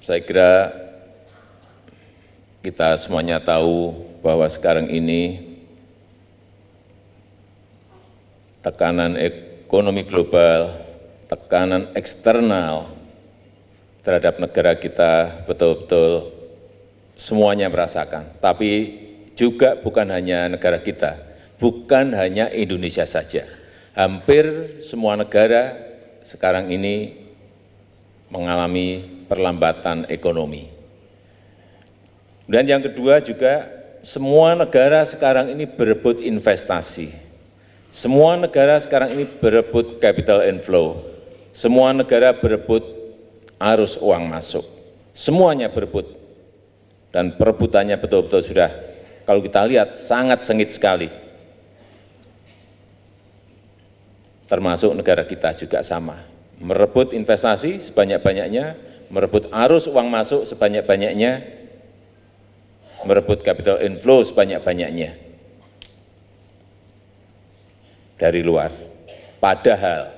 Saya kira kita semuanya tahu bahwa sekarang ini tekanan ekonomi global, tekanan eksternal terhadap negara kita betul-betul semuanya merasakan. Tapi juga bukan hanya negara kita, bukan hanya Indonesia saja. Hampir semua negara sekarang ini mengalami perlambatan ekonomi. Dan yang kedua juga, semua negara sekarang ini berebut investasi. Semua negara sekarang ini berebut capital inflow. Semua negara berebut arus uang masuk. Semuanya berebut. Dan perebutannya betul-betul sudah, kalau kita lihat, sangat sengit sekali. Termasuk negara kita juga sama. Merebut investasi sebanyak-banyaknya, merebut arus uang masuk sebanyak-banyaknya, merebut capital inflow sebanyak-banyaknya dari luar. Padahal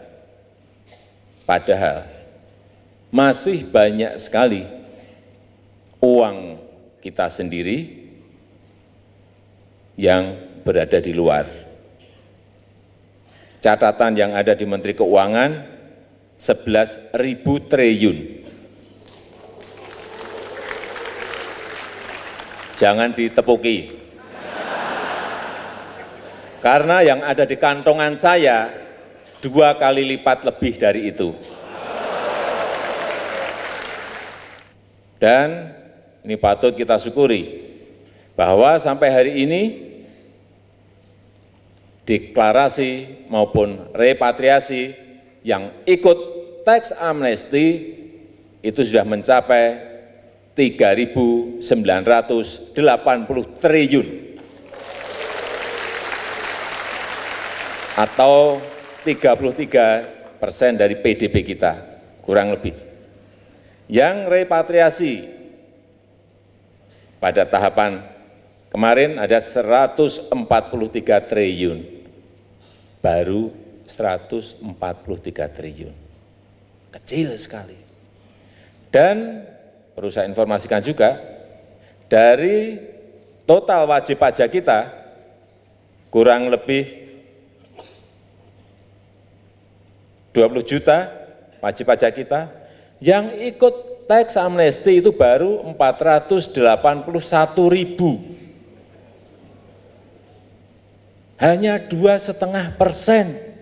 masih banyak sekali uang kita sendiri yang berada di luar. Catatan yang ada di Menteri Keuangan, 11.000 triliun. Jangan ditepuki. Karena yang ada di kantongan saya 2 kali lipat lebih dari itu. Dan ini patut kita syukuri bahwa sampai hari ini deklarasi maupun repatriasi yang ikut tax amnesty itu sudah mencapai 3.980 triliun atau 33% dari PDB kita, kurang lebih. Yang repatriasi pada tahapan kemarin ada 143 triliun, baru 143 triliun, kecil sekali. Dan perlu saya informasikan juga, dari total wajib pajak kita, kurang lebih 20 juta wajib pajak kita, yang ikut tax amnesty itu baru 481.000. Hanya 2,5%.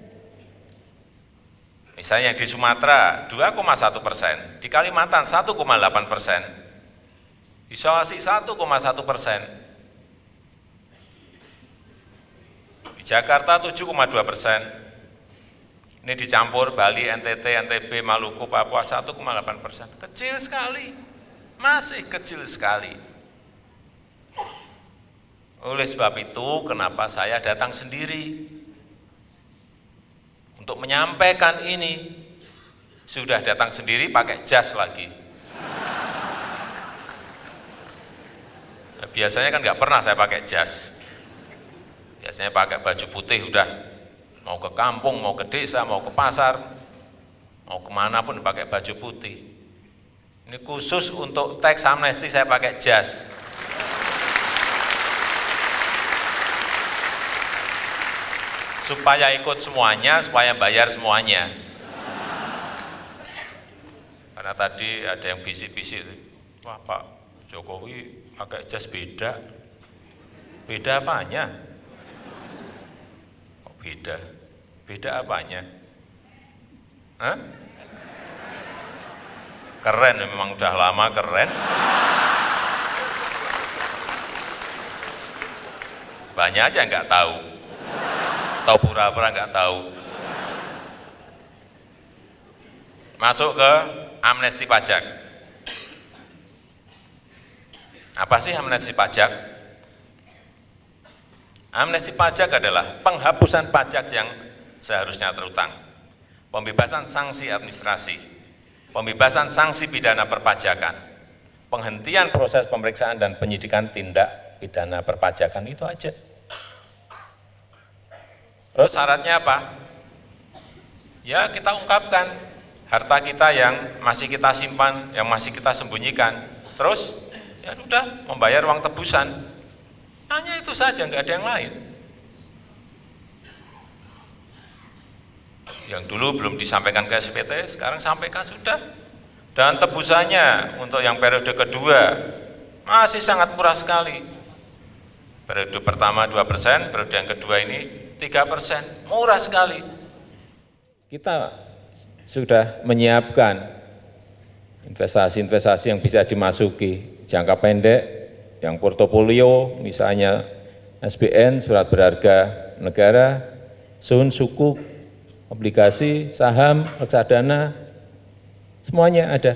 Misalnya di Sumatera 2,1%, di Kalimantan 1,8%, di Sulawesi 1,1%, di Jakarta 7,2%, ini dicampur Bali, NTT, NTB, Maluku, Papua 1,8%, kecil sekali, masih kecil sekali. Oleh sebab itu, kenapa saya datang sendiri untuk menyampaikan ini. Sudah datang sendiri pakai jas lagi. Nah, biasanya kan nggak pernah saya pakai jas. Biasanya pakai baju putih udah, mau ke kampung, mau ke desa, mau ke pasar, mau kemana pun pakai baju putih. Ini khusus untuk tax amnesty saya pakai jas. Supaya ikut semuanya, supaya bayar semuanya. Karena tadi ada yang bisik-bisik, wah Pak Jokowi pakai jas beda. Beda apanya? Kok beda? Beda apanya? Hah? Keren, memang udah lama keren. Banyak aja nggak tahu. Atau pura-pura nggak tahu. Masuk ke amnesti pajak. Apa sih amnesti pajak? Amnesti pajak adalah penghapusan pajak yang seharusnya terutang, pembebasan sanksi administrasi, pembebasan sanksi pidana perpajakan, penghentian proses pemeriksaan dan penyidikan tindak pidana perpajakan, itu aja. Terus syaratnya apa? Ya kita ungkapkan, harta kita yang masih kita simpan, yang masih kita sembunyikan. Terus ya sudah membayar uang tebusan. Hanya itu saja, nggak ada yang lain. Yang dulu belum disampaikan ke SPT, sekarang sampaikan sudah. Dan tebusannya untuk yang periode kedua masih sangat murah sekali. Periode pertama 2%, periode yang kedua ini 3%, murah sekali. Kita sudah menyiapkan investasi-investasi yang bisa dimasuki jangka pendek, yang portofolio, misalnya SBN, surat berharga negara, sun, sukuk, obligasi, saham, reksadana, semuanya ada.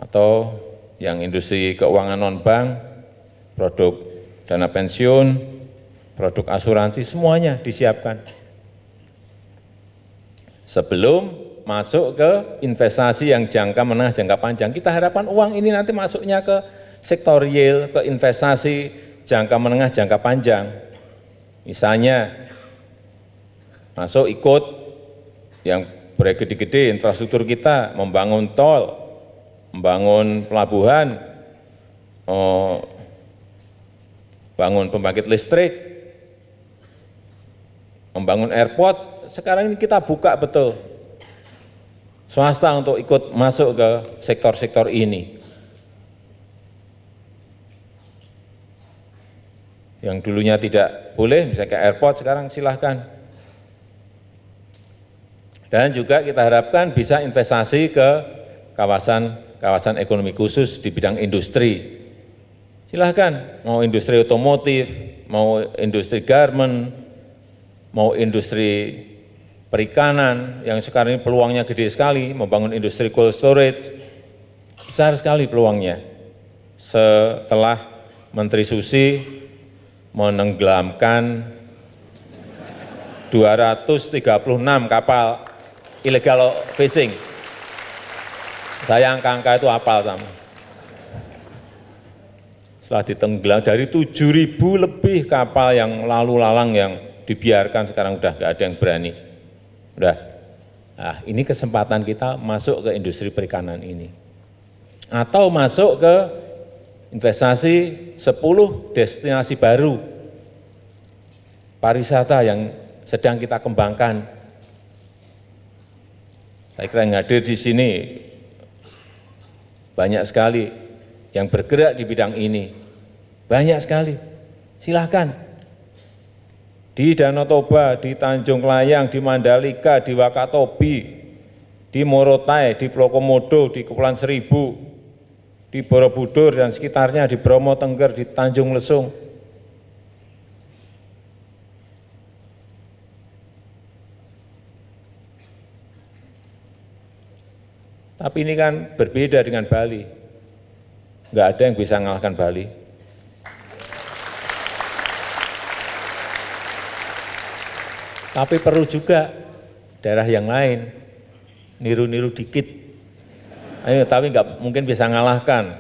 Atau yang industri keuangan non-bank, produk dana pensiun, produk asuransi, semuanya disiapkan. Sebelum masuk ke investasi yang jangka menengah, jangka panjang, kita harapkan uang ini nanti masuknya ke sektor real, ke investasi jangka menengah, jangka panjang. Misalnya, masuk ikut yang proyek gede-gede infrastruktur kita, membangun tol, membangun pelabuhan, bangun pembangkit listrik, membangun airport. Sekarang ini kita buka betul swasta untuk ikut masuk ke sektor-sektor ini. Yang dulunya tidak boleh, misalnya ke airport, sekarang silahkan. Dan juga kita harapkan bisa investasi ke kawasan ekonomi khusus di bidang industri. Silahkan, mau industri otomotif, mau industri garment, mau industri perikanan, yang sekarang ini peluangnya gede sekali, membangun industri cold storage, besar sekali peluangnya. Setelah Menteri Susi menenggelamkan 236 kapal illegal fishing. Saya angka-angka itu hafal sama. Setelah ditenggelam dari 7.000 lebih kapal yang lalu lalang yang dibiarkan, sekarang udah nggak ada yang berani. Udah. Nah, ini kesempatan kita masuk ke industri perikanan ini. Atau masuk ke investasi 10 destinasi baru pariwisata yang sedang kita kembangkan. Saya kira yang hadir di sini banyak sekali yang bergerak di bidang ini. Banyak sekali. Silahkan. Di Danau Toba, di Tanjung Layang, di Mandalika, di Wakatobi, di Morotai, di Pulau Komodo, di Kepulauan Seribu, di Borobudur dan sekitarnya, di Bromo Tengger, di Tanjung Lesung. Tapi ini kan berbeda dengan Bali. Nggak ada yang bisa mengalahkan Bali. Tapi perlu juga daerah yang lain niru-niru dikit. Ayo, tapi nggak mungkin bisa mengalahkan.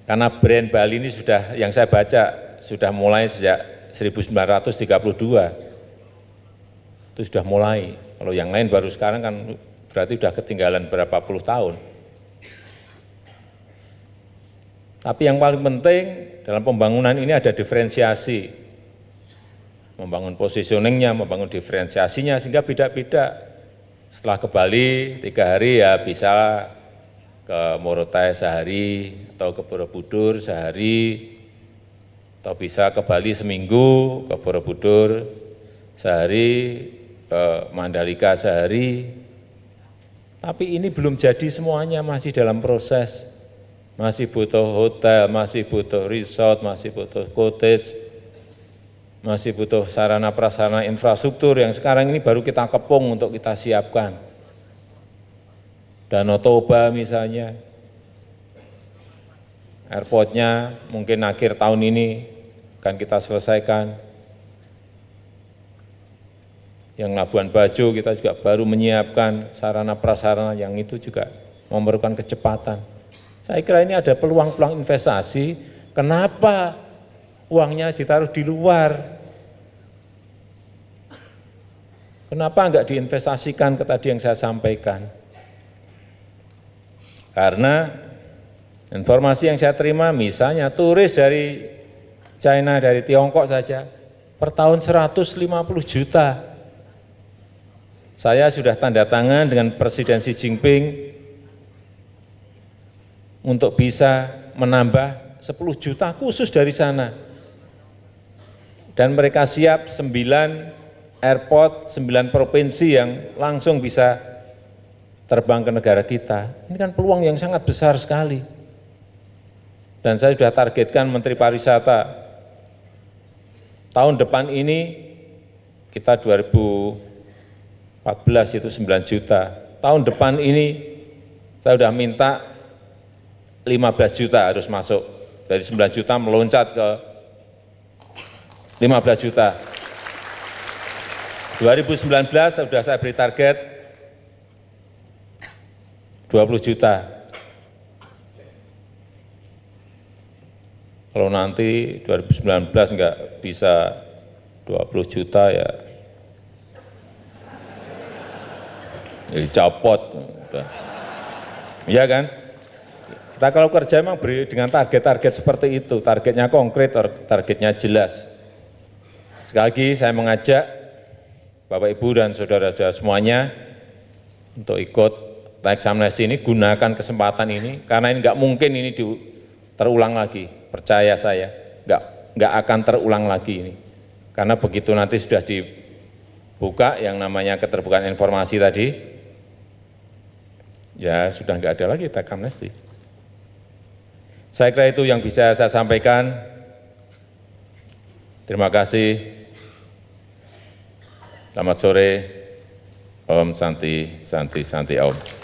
Karena brand Bali ini sudah, yang saya baca, sudah mulai sejak 1932. Itu sudah mulai. Kalau yang lain baru sekarang kan berarti sudah ketinggalan berapa puluh tahun. Tapi yang paling penting dalam pembangunan ini ada diferensiasi. Membangun positioningnya, membangun diferensiasinya, sehingga beda-beda. Setelah ke Bali 3 hari ya bisa ke Morotai sehari, atau ke Borobudur sehari, atau bisa ke Bali seminggu, ke Borobudur sehari, ke Mandalika sehari. Tapi ini belum jadi semuanya, masih dalam proses. Masih butuh hotel, masih butuh resort, masih butuh cottage, masih butuh sarana prasarana infrastruktur yang sekarang ini baru kita kepung untuk kita siapkan. Danau Toba misalnya, airportnya mungkin akhir tahun ini akan kita selesaikan. Yang Labuan Bajo kita juga baru menyiapkan sarana prasarana yang itu juga memerlukan kecepatan. Saya kira ini ada peluang-peluang investasi, kenapa uangnya ditaruh di luar? Kenapa enggak diinvestasikan ke tadi yang saya sampaikan? Karena informasi yang saya terima, misalnya turis dari China, dari Tiongkok saja, per tahun 150 juta. Saya sudah tanda tangan dengan Presiden Xi Jinping untuk bisa menambah 10 juta khusus dari sana. Dan mereka siap 9 airport, 9 provinsi yang langsung bisa terbang ke negara kita. Ini kan peluang yang sangat besar sekali. Dan saya sudah targetkan Menteri Pariwisata, tahun depan ini kita 2014 itu 9 juta. Tahun depan ini saya sudah minta 15 juta harus masuk. Dari 9 juta meloncat ke 15 juta. 2019 sudah saya beri target 20 juta. Kalau nanti 2019 enggak bisa 20 juta ya dicopot. Iya kan? Kita kalau kerja memang beri dengan target-target seperti itu, targetnya konkret, targetnya jelas. Sekali lagi saya mengajak Bapak Ibu dan saudara-saudara semuanya untuk ikut tax amnesty ini, gunakan kesempatan ini, karena ini enggak mungkin ini terulang lagi, percaya saya, enggak akan terulang lagi ini. Karena begitu nanti sudah dibuka yang namanya keterbukaan informasi tadi, ya sudah enggak ada lagi tax amnesty. Saya kira itu yang bisa saya sampaikan. Terima kasih. Selamat sore. Om Santi, Santi, Santi Om.